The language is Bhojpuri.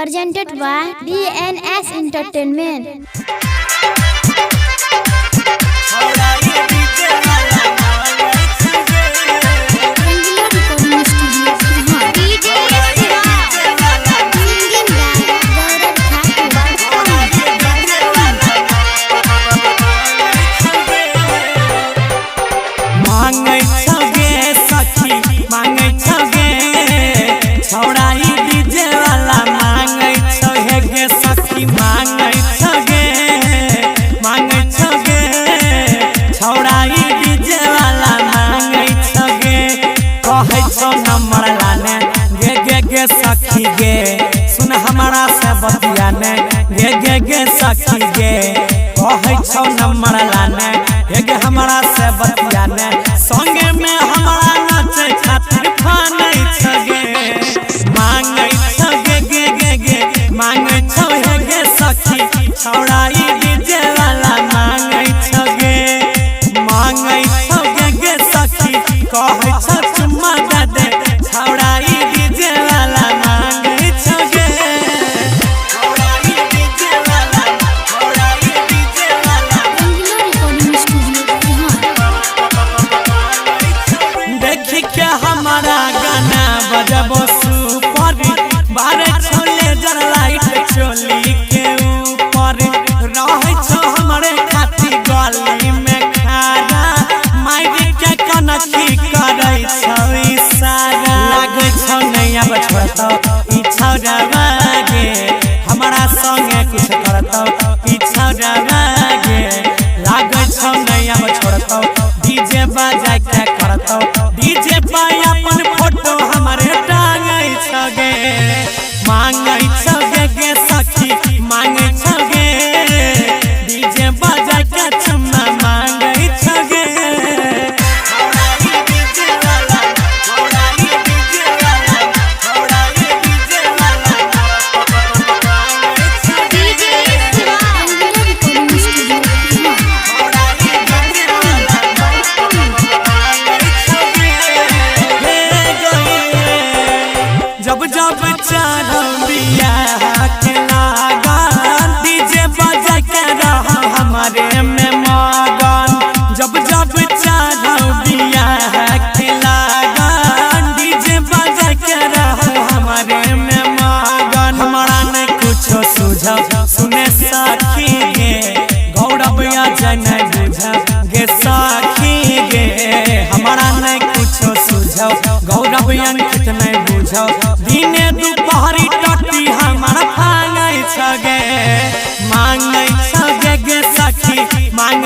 presented by DNS Entertainment. सखी गे सुन हमारा से बतिया ने गे सखी गे कहै छौ नंबर लाने गे हमारा से बतिया ने संगे में हमारा नाचे खातिर फानै छगे मांगै छगे गे मांगै छौ गे सखी छौड़ाई डीजे वाला मांगै छगे गे सखी कहै छ चुम्मा दे छौड़ाई डीजे वाला हमारा गाना बजबो सुपर बारे छोले जर लाइट चोली के ऊपर रहै छो हमरे खाती गली में खाना माइक के कनखी करै छौ इशारा लागै छौ नहीं अब छोड़तौ ई छौड़वा गे हमारा संगे कुछ करतौ ई छौड़वा गे लागै छौ नहीं अब छोड़तौ डीजे बजाय के करतौ डीजे पाई अपन फोटो हमारे टांगै छगे मांगै छगे गे सखी मांगै छगे डीजे बजा के चुम्मा मांगै छगे जब चढ़म बियाह के लागन डीजे बजा के रह हमारे में मगन जब चढ़म बियाह के लागन डीजे बजा के रह हमारे में मगन हमारा नहीं कुछो सुझाव सुने सखी गे गौरव या जन बुझ गे सखी गे हमारा नहीं कुछो सुझाव गौरव अंकित नहीं बुझाव दिने दुपहरी टट्टी हमारा फांगै छगे मांगै छगे गे सखी मांग